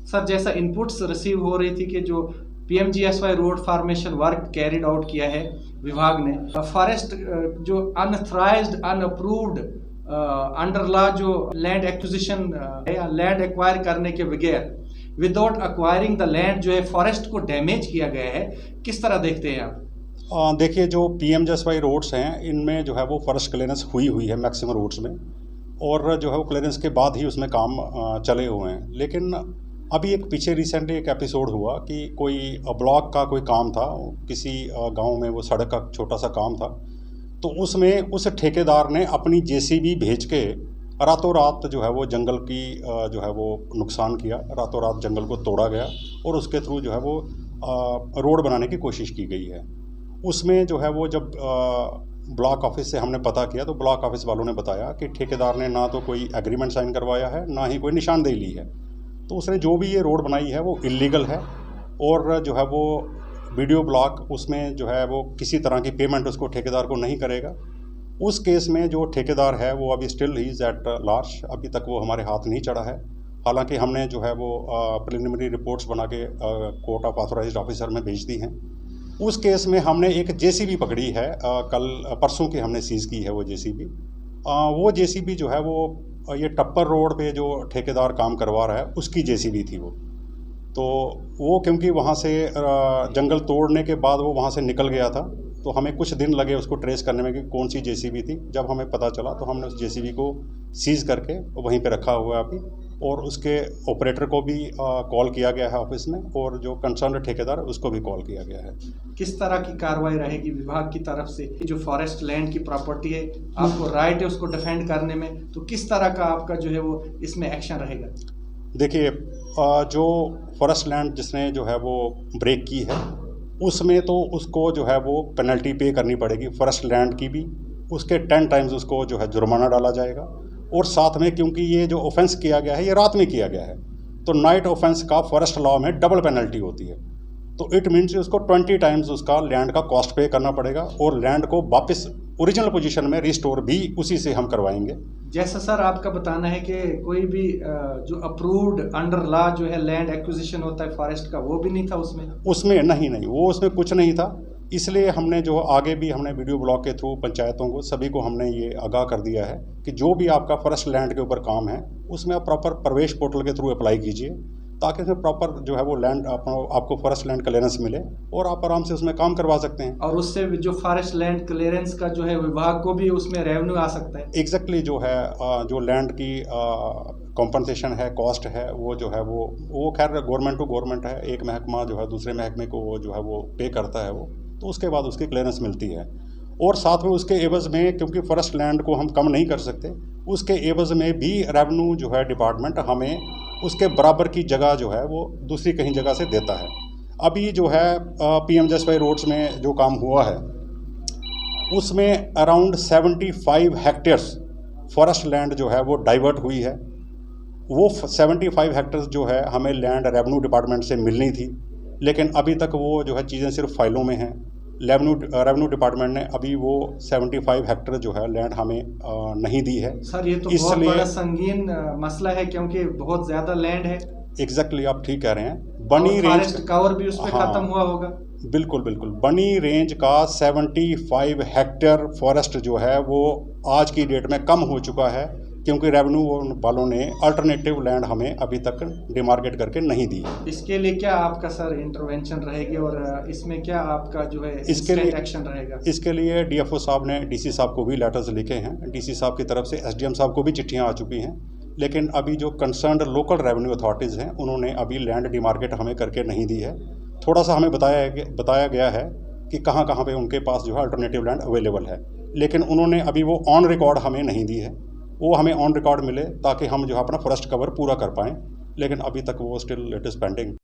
Sir, जैसा inputs receive हो रही थी कि जो PMGSY road formation work carried out किया है विभाग ने, फॉरेस्ट जो अनऑथराइज्ड अनअप्रूव्ड अंडर लॉ जो लैंड एक्विजिशन या लैंड एक्वायर करने के बगैर विदाउट एक्वायरिंग द लैंड जो है फॉरेस्ट को डैमेज किया गया है, किस तरह देखते हैं आप? देखिए, जो पीएमजीएसवाई रोड्स हैं इनमें जो है वो फॉरेस्ट क्लियरेंस हुई है मैक्सिमम रोड्स में, और जो है वो क्लियरेंस के बाद ही उसमें काम चले हुए हैं। लेकिन अभी एक पीछे रिसेंटली एक एपिसोड हुआ कि कोई ब्लॉक का कोई काम था, किसी गांव में वो सड़क का छोटा सा काम था, तो उसमें उस ठेकेदार ने अपनी जेसीबी भेज के रातों रात जो है वो जंगल की जो है वो नुकसान किया, रातों रात जंगल को तोड़ा गया और उसके थ्रू जो है वो रोड बनाने की कोशिश की गई है। उसमें जो है वो जब ब्लॉक ऑफिस से हमने पता किया तो ब्लॉक ऑफिस वालों ने बताया कि ठेकेदार ने ना तो कोई एग्रीमेंट साइन करवाया है, ना ही कोई निशानदेही ली है। तो उसने जो भी ये रोड बनाई है वो इलीगल है, और जो है वो वीडियो ब्लॉक उसमें जो है वो किसी तरह की पेमेंट उसको ठेकेदार को नहीं करेगा। उस केस में जो ठेकेदार है वो अभी still he is at large, अभी तक वो हमारे हाथ नहीं चढ़ा है। हालांकि हमने जो है वो प्रिलिमिनरी रिपोर्ट्स बना के कोर्ट ऑफ ऑथोराइज्ड ऑफिसर में भेज दी हैं। उस केस में हमने एक जेसीबी पकड़ी है, कल परसों की हमने सीज़ की है वो जेसीबी। वो जेसीबी जो है वो ये टप्पर रोड पे जो ठेकेदार काम करवा रहा है उसकी जेसीबी थी वो। तो वो क्योंकि वहाँ से जंगल तोड़ने के बाद वो वहाँ से निकल गया था, तो हमें कुछ दिन लगे उसको ट्रेस करने में कि कौन सी जेसीबी थी। जब हमें पता चला तो हमने उस जेसीबी को सीज़ करके वहीं पे रखा हुआ है अभी, और उसके ऑपरेटर को भी कॉल किया गया है ऑफिस में, और जो कंसर्न ठेकेदार उसको भी कॉल किया गया है। किस तरह की कार्रवाई रहेगी विभाग की तरफ से? जो फॉरेस्ट लैंड की प्रॉपर्टी है, आपको राइट है उसको डिफेंड करने में, तो किस तरह का आपका जो है वो इसमें एक्शन रहेगा? देखिए, जो फॉरेस्ट लैंड जिसने जो है वो ब्रेक की है उसमें तो उसको जो है वो पेनल्टी पे करनी पड़ेगी, फॉरेस्ट लैंड की भी, उसके 10 टाइम्स उसको जो है जुर्माना डाला जाएगा। और साथ में क्योंकि ये जो ऑफेंस किया गया है ये रात में किया गया है, तो नाइट ऑफेंस का फॉरेस्ट लॉ में डबल पेनल्टी होती है। तो इट मीन्स उसको 20 टाइम्स उसका लैंड का कॉस्ट पे करना पड़ेगा, और लैंड को वापस ओरिजिनल पोजीशन में रिस्टोर भी उसी से हम करवाएंगे। जैसा सर आपका बताना है कि कोई भी जो अप्रूव्ड अंडर लॉ जो है लैंड एक्विजिशन होता है फॉरेस्ट का, वो भी नहीं था उसमें नहीं, वो उसमें कुछ नहीं था। इसलिए हमने जो आगे भी हमने वीडियो ब्लॉग के थ्रू पंचायतों को सभी को हमने ये आगाह कर दिया है कि जो भी आपका फॉरेस्ट लैंड के ऊपर काम है उसमें आप प्रॉपर प्रवेश पोर्टल के थ्रू अप्लाई कीजिए, ताकि उसमें प्रॉपर जो है वो लैंड आपको फॉरेस्ट लैंड क्लियरेंस मिले और आप आराम से उसमें काम करवा सकते हैं। और उससे जो फॉरेस्ट लैंड क्लियरेंस का जो है विभाग को भी उसमें रेवेन्यू आ सकता है। एग्जैक्टली जो है जो लैंड की कॉम्पनसेशन है, कॉस्ट है, वो जो है वो खैर गवर्नमेंट टू गवर्नमेंट है, एक महकमा जो है दूसरे महकमे को वो जो है वो पे करता है वो, तो उसके बाद उसकी क्लियरेंस मिलती है। और साथ में उसके एवज़ में, क्योंकि फॉरेस्ट लैंड को हम कम नहीं कर सकते, उसके एवज़ में भी रेवेन्यू जो है डिपार्टमेंट हमें उसके बराबर की जगह जो है वो दूसरी कहीं जगह से देता है। अभी जो है पीएमजीएसवाई रोड्स में जो काम हुआ है उसमें अराउंड 75 हेक्टेयर्स फॉरेस्ट लैंड जो है वो डाइवर्ट हुई है। वो 75 हेक्टेयर्स जो है हमें लैंड रेवेन्यू डिपार्टमेंट से मिलनी थी, लेकिन अभी तक वो जो है चीज़ें सिर्फ फाइलों में हैं। रेवेन्यू डिपार्टमेंट ने अभी वो 75 हेक्टेयर जो है लैंड हमें नहीं दी है। सर, ये तो बहुत बड़ा संगीन मसला है, क्योंकि बहुत ज़्यादा लैंड है। एग्जैक्टली, आप ठीक कह रहे हैं। बनी रेंज कवर भी उसमें खत्म हुआ होगा। बिल्कुल, बनी रेंज का 75 हेक्टेयर फॉरेस्ट जो है वो आज की डेट में कम हो चुका है, क्योंकि रेवेन्यू वालों ने अल्टरनेटिव लैंड हमें अभी तक डिमार्केट करके नहीं दी। इसके लिए क्या आपका सर इंटरवेंशन रहेगी, और इसमें क्या आपका जो है एक्शन रहेगा? इसके लिए डीएफओ साहब ने डीसी साहब को भी लेटर्स लिखे हैं, डीसी साहब की तरफ से एसडीएम साहब को भी चिट्ठियां आ चुकी हैं, लेकिन अभी जो कंसर्न्ड लोकल रेवेन्यू अथॉरिटीज़ हैं उन्होंने अभी लैंड डिमार्केट हमें करके नहीं दी है। थोड़ा सा हमें बताया गया है कि कहाँ पे उनके पास जो है अल्टरनेटिव लैंड अवेलेबल है, लेकिन उन्होंने अभी वो ऑन रिकॉर्ड हमें नहीं दी है। वो हमें ऑन रिकॉर्ड मिले ताकि हम जो है अपना फॉरेस्ट कवर पूरा कर पाएँ, लेकिन अभी तक वो स्टिल इट इज़ पेंडिंग।